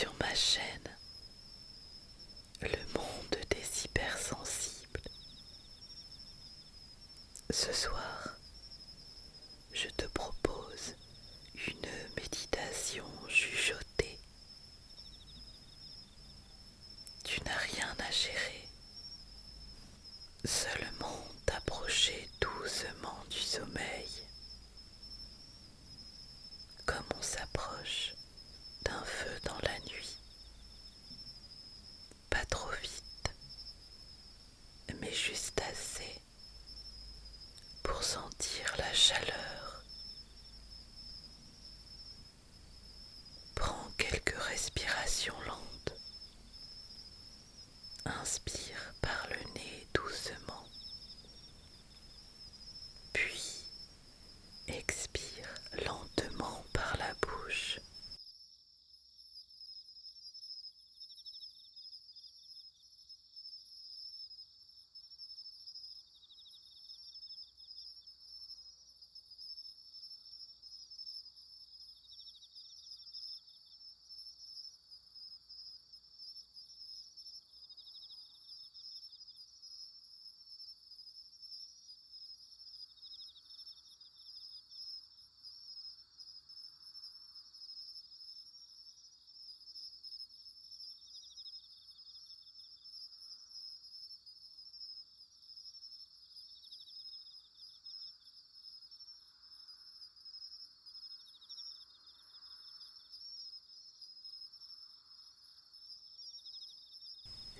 sur ma chaîne, le monde des hypersensibles. Ce soir, je te propose une méditation chuchotée. Tu n'as rien à gérer, seulement t'approcher doucement du sommeil, comme on s'approche d'un feu dans la nuit. Pas trop vite, mais juste assez pour sentir la chaleur. Prends quelques respirations lentes. Inspire par le nez doucement, puis expire lentement par la bouche.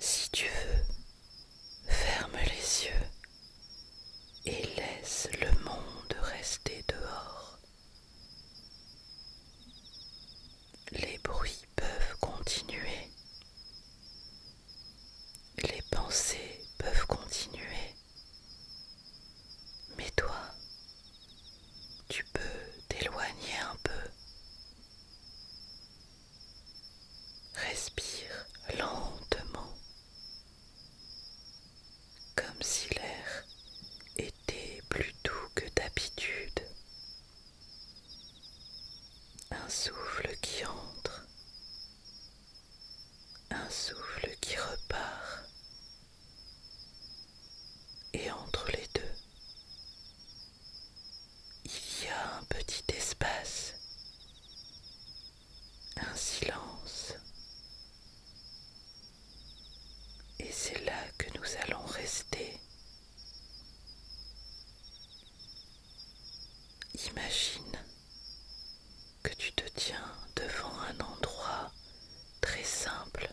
Si tu veux, ferme les yeux et laisse le monde rester dehors. Les bruits peuvent continuer, les pensées peuvent continuer, mais toi, tu peux t'éloigner un peu. Respire lentement, comme si l'air était plus doux que d'habitude. Un souffle qui entre, un souffle qui repart. Et entre les deux, il y a un petit espace, un silence. Et c'est là que nous allons rester. Imagine que tu te tiens devant un endroit très simple,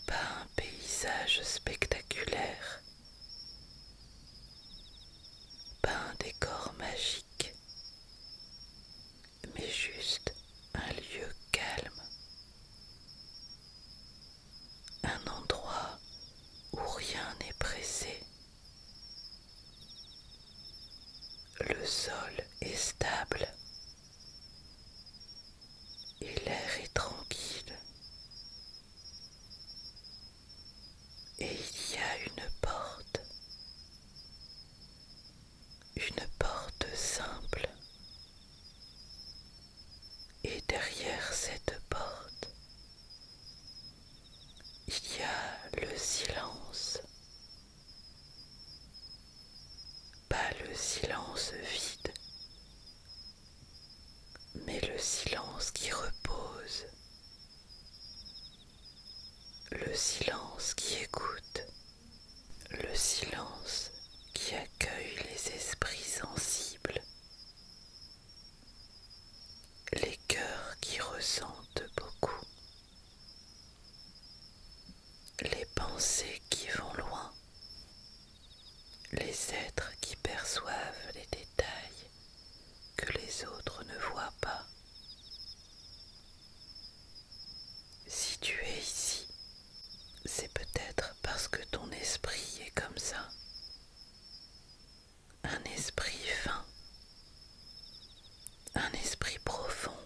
pas un paysage spectaculaire, pas un décor magique, mais juste un lieu calme, un endroit où rien n'est pressé. Le sol est stable et l'air est tranquille. Et il y a une porte simple. Et derrière cette porte, il y a le silence. Pas le silence vide, mais le silence qui repose. Le silence qui écoute. Le silence qui accueille les esprits sensibles. Les cœurs qui ressentent beaucoup. Les pensées qui vont loin. Les êtres qui perçoivent les détails que les autres ne voient pas. Si tu es ici, c'est peut-être parce que ton esprit est comme ça. Un esprit fin, un esprit profond,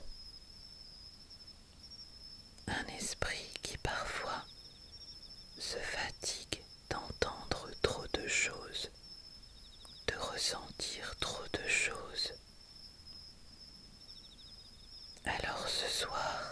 un esprit qui parfois se fatigue d'entendre trop de choses, de ressentir trop de choses. Alors ce soir,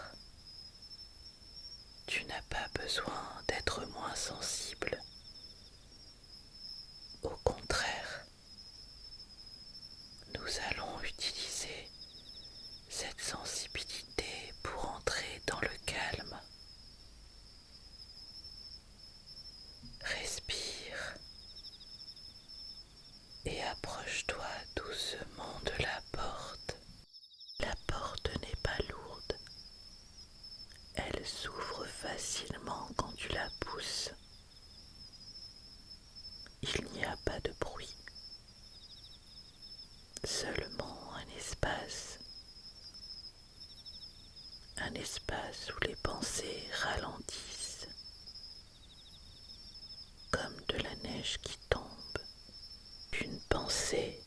seulement un espace où les pensées ralentissent, comme de la neige qui tombe, une pensée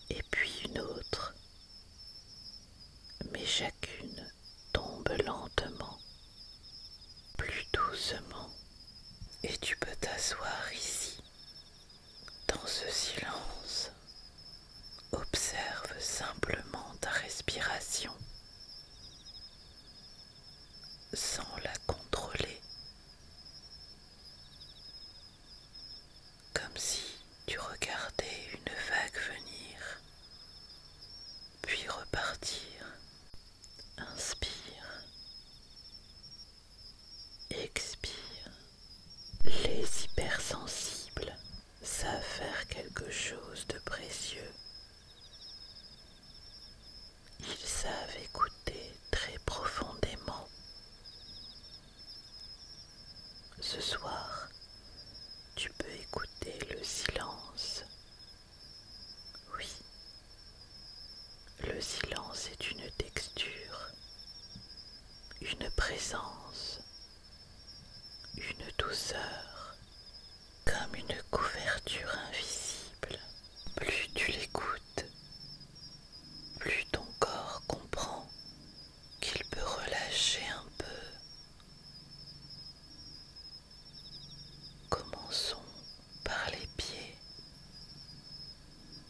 et puis une autre, mais chacune tombe lentement, plus doucement, et tu peux t'asseoir ici, dans ce silence. Observe simplement ta respiration, sans la contrôler, comme si tu regardais une vague venir, puis repartir. Inspire, expire. Les hypersensibles savent faire quelque chose de précieux. Ils savent écouter très profondément. Ce soir, tu peux écouter le silence. Oui, le silence est une texture, une présence, une douceur, comme une couverture invisible. Plus tu l'écoutes, plus ton corps comprend qu'il peut relâcher un peu. Commençons par les pieds.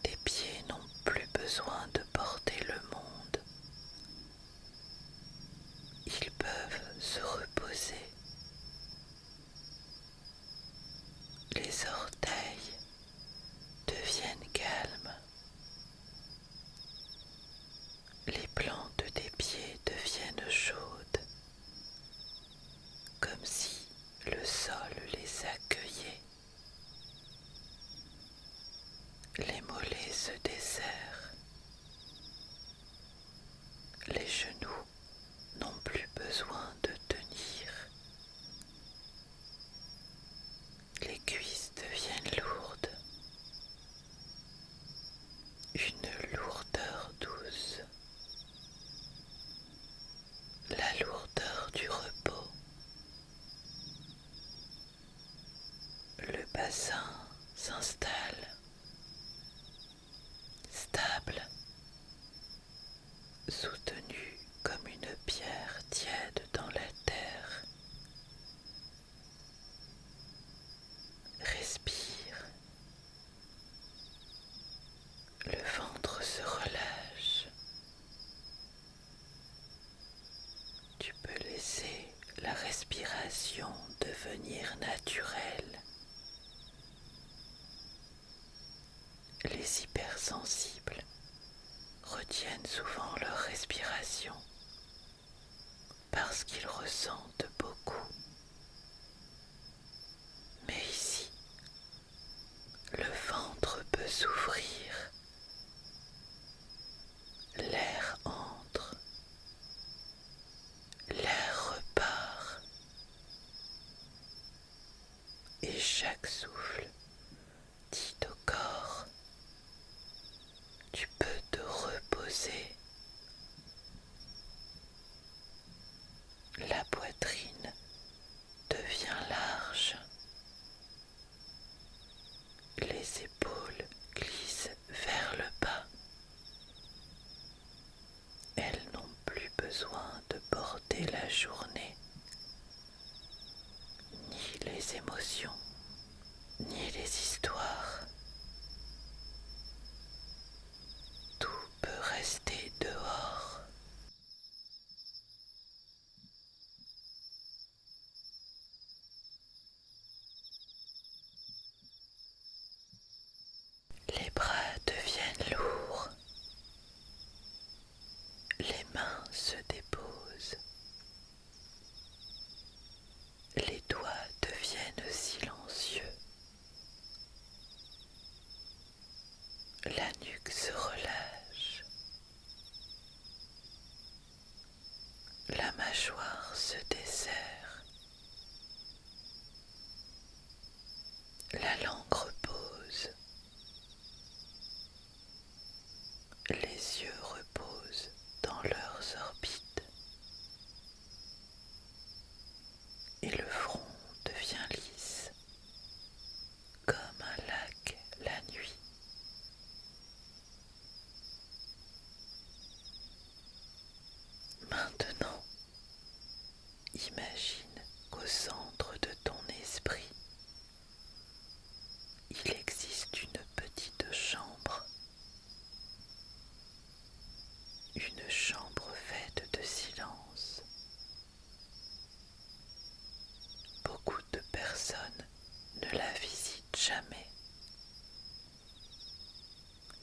Tes pieds n'ont plus besoin de porter le monde. Ils peuvent se reposer. Les orteils deviennent calmes. Les plantes des pieds deviennent chaudes, comme si le sol les accueillait. Les mollets se desserrent. Les genoux n'ont plus besoin de tenir. Les cuisses deviennent lourdes. Une lourdeur douce. La lourdeur du repos. Le bassin s'installe, stable, soutenu comme une pierre tiède dans la terre. Respire. Le ventre se relâche. Tu peux laisser la respiration devenir naturelle. Les hypersensibles retiennent souvent leur respiration parce qu'ils ressentent beaucoup. Mais ici, le ventre peut s'ouvrir, l'air entre, l'air repart, et chaque souffle dit au corps: tu peux te reposer. La poitrine devient large. Les épaules glissent vers le bas. Elles n'ont plus besoin de porter la journée, ni les émotions, ni les histoires. Tout peut rester dehors. Les bras deviennent lourds. Les mains se déposent. Les doigts deviennent silencieux. La nuque se relâche. La mâchoire se desserre. La langue repose.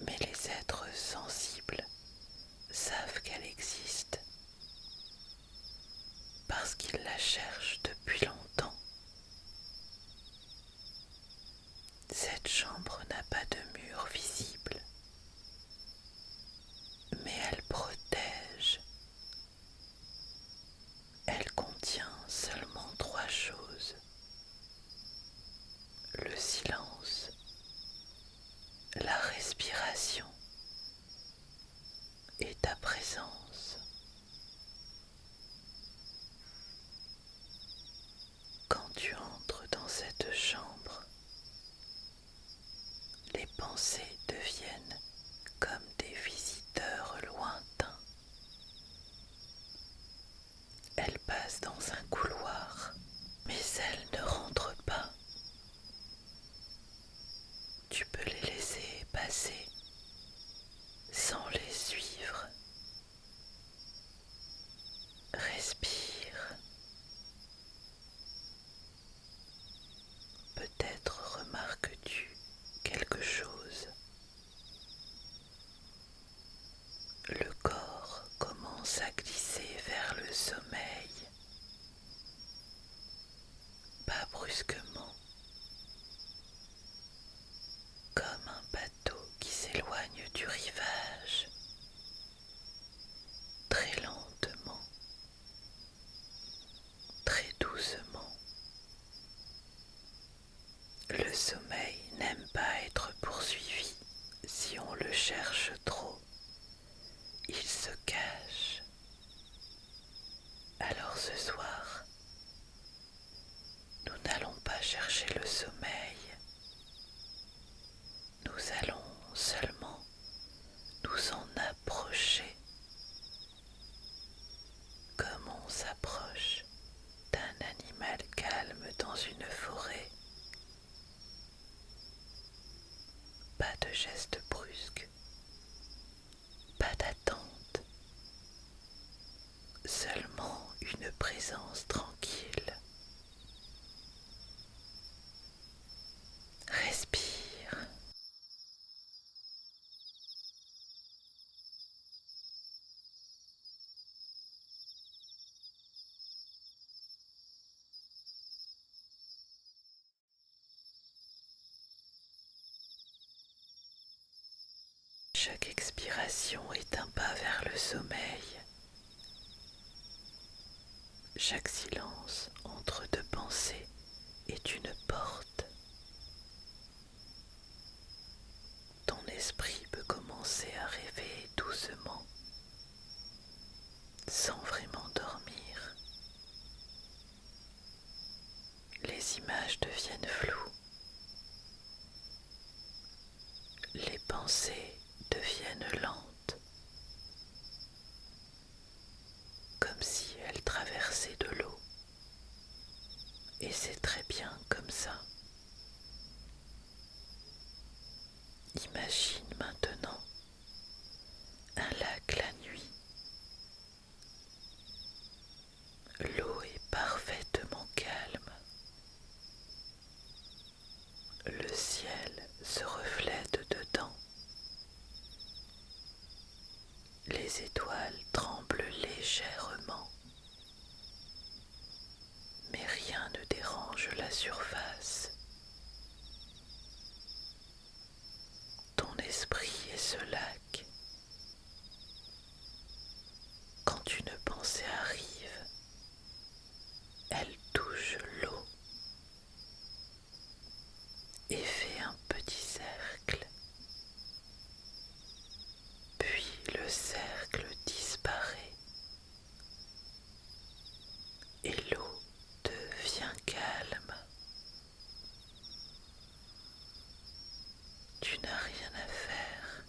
mais les êtres sensibles savent qu'elle existe parce qu'ils la cherchent depuis longtemps. Cette chambre n'a pas de mur visible, mais elle protège. Elle contient seulement 3 choses: le silence, la respiration et ta présence. Quand tu entres dans cette chambre, les pensées deviennent comme des visiteurs lointains. Elles passent dans un couloir, mais elles ne rentrent pas. Tu peux les laisser passer sans les suivre. Respire. Peut-être remarques-tu quelque chose. Le corps commence à glisser vers le sommeil, pas brusquement, comme un bateau qui s'éloigne du rivage, très lentement, très doucement. Le sommeil n'aime pas être poursuivi si on le cherche trop. Il se cache. Alors ce soir, nous n'allons pas chercher le sommeil. Nous allons seulement nous en approcher, comme on s'approche d'un animal calme dans une forêt. Pas de geste brusque, pas d'attente, seulement une présence tranquille. Respire. Chaque expiration est un pas vers le sommeil. Chaque silence entre deux pensées est une porte. Ton esprit peut commencer à rêver doucement, sans vraiment dormir. Les images deviennent floues. Les pensées deviennent lentes, comme si elles traversaient de l'eau. Et c'est très bien comme ça. Imagine maintenant un lac la nuit. L'eau est parfaitement calme. Le ciel se reflète dedans. Les étoiles tremblent légèrement, mais rien ne dérange la surface. Ton esprit est ce lac. Quand une pensée arrive, elle touche l'eau et fait un petit cercle. Puis le cercle disparaît et l'eau devient calme. Tu n'as rien à faire.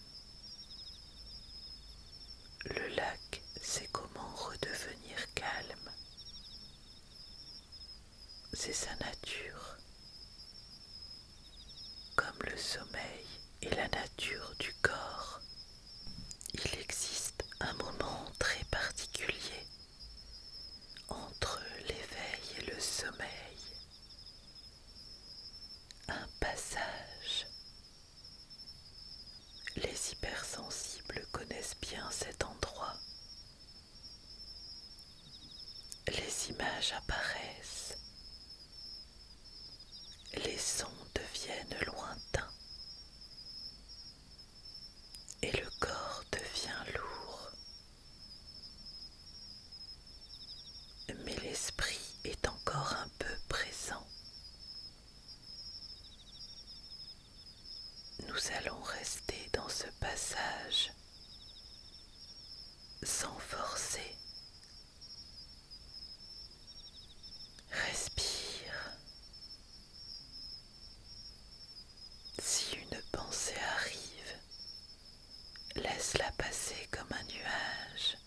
Le lac sait comment redevenir calme. C'est sa nature, comme le sommeil et la nature du corps. Il existe un moment très particulier entre l'éveil et le sommeil, un passage. Les images apparaissent, les sons deviennent lointains et le corps devient lourd. Mais l'esprit est encore un peu présent. Nous allons rester dans ce passage sans forcer. Respire. Si une pensée arrive, laisse-la passer comme un nuage.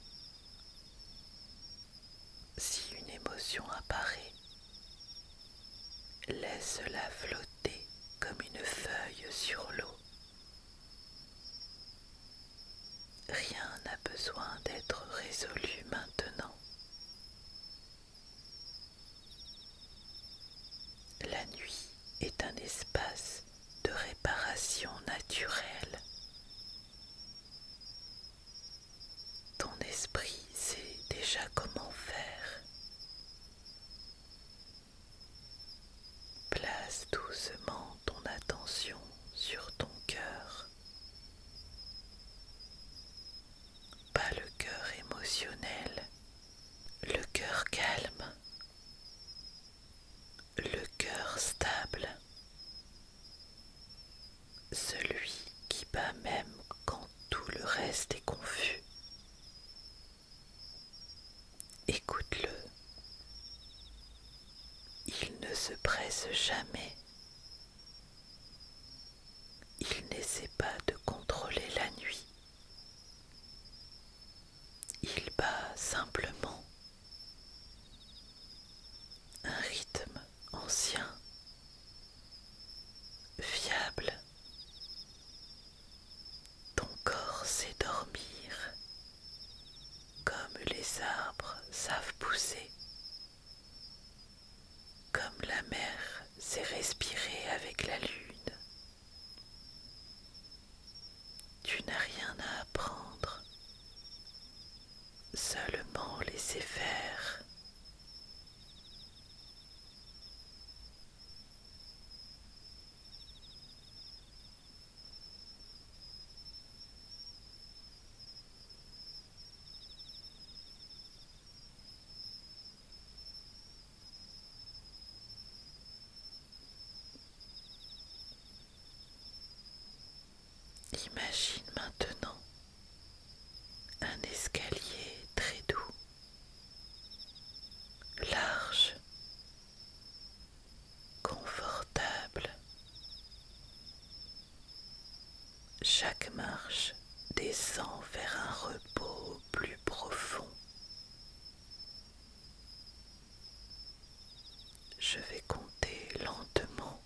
Si une émotion apparaît, laisse-la flotter comme une feuille sur l'eau. Rien n'a besoin d'être résolu maintenant. La nuit est un espace de réparation naturelle. Ton esprit sait déjà comment faire. Place doucement ton attention sur ton cœur. Pas le cœur émotionnel, le cœur calme, le cœur stable, celui qui bat même quand tout le reste est confus. Écoute-le. Il ne se presse jamais. Il n'essaie pas de contrôler la nuit. Il bat simplement un rythme ancien, fiable. Ton corps sait dormir, comme les arbres savent pousser, comme la mer sait respirer avec la lune. Tu n'as rien à apprendre, seulement laisser faire. Imagine maintenant un escalier très doux, large, confortable. Chaque marche descend vers un repos plus profond. Je vais compter lentement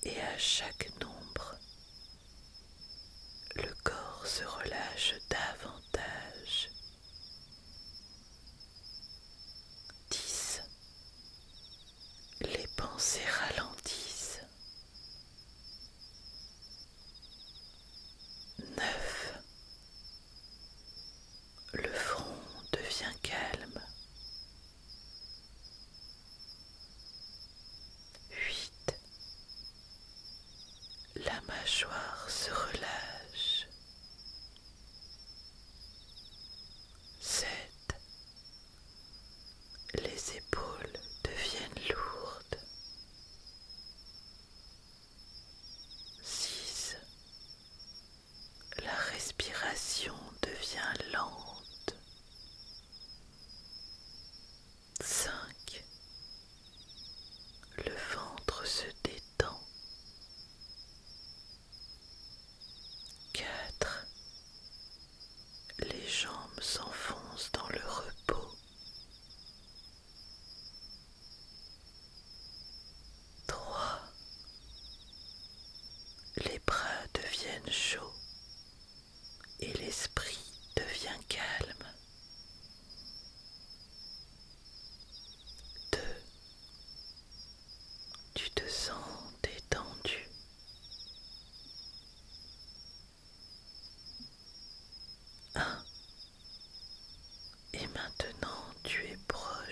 et à chaque nombre, le corps se relâche davantage. 10. Les pensées ralentissent. 9. Le front devient calme. 8. La mâchoire se relâche. 7. Les épaules deviennent lourdes. 6. La respiration devient lente. 5. Le ventre se détend. 4. Les jambes s'enfoncent dans le repos. 3. Les bras deviennent chauds et l'esprit devient calme. 2. Tu te sens détendu. 1. Et maintenant tu es proche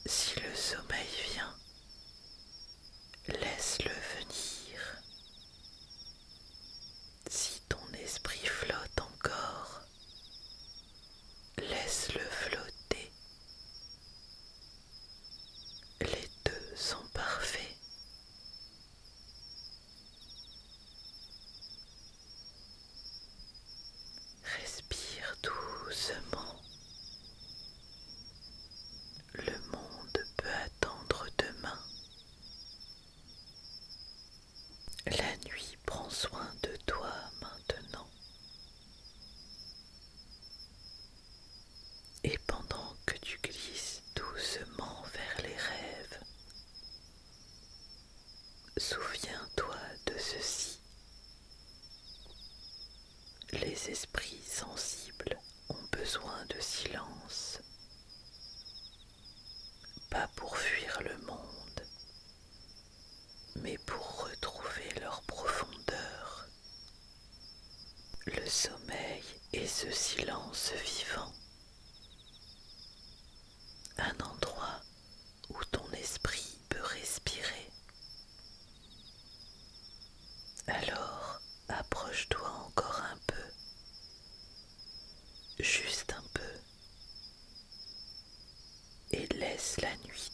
Si le sommeil vient, laisse-le venir. Si ton esprit flotte encore, laisse-le flotter. Les deux sont parfaits. Respire doucement. Le monde peut attendre demain. La nuit prend soin de toi maintenant. Et pendant que tu glisses doucement vers les rêves, souviens-toi de ceci. Les esprits sensibles ont besoin de silence, pas pour fuir le monde, mais pour retrouver leur profondeur. Le sommeil est ce silence vivant, un endroit où ton esprit peut respirer. Alors, approche-toi encore un peu, juste un peu, et laisse la nuit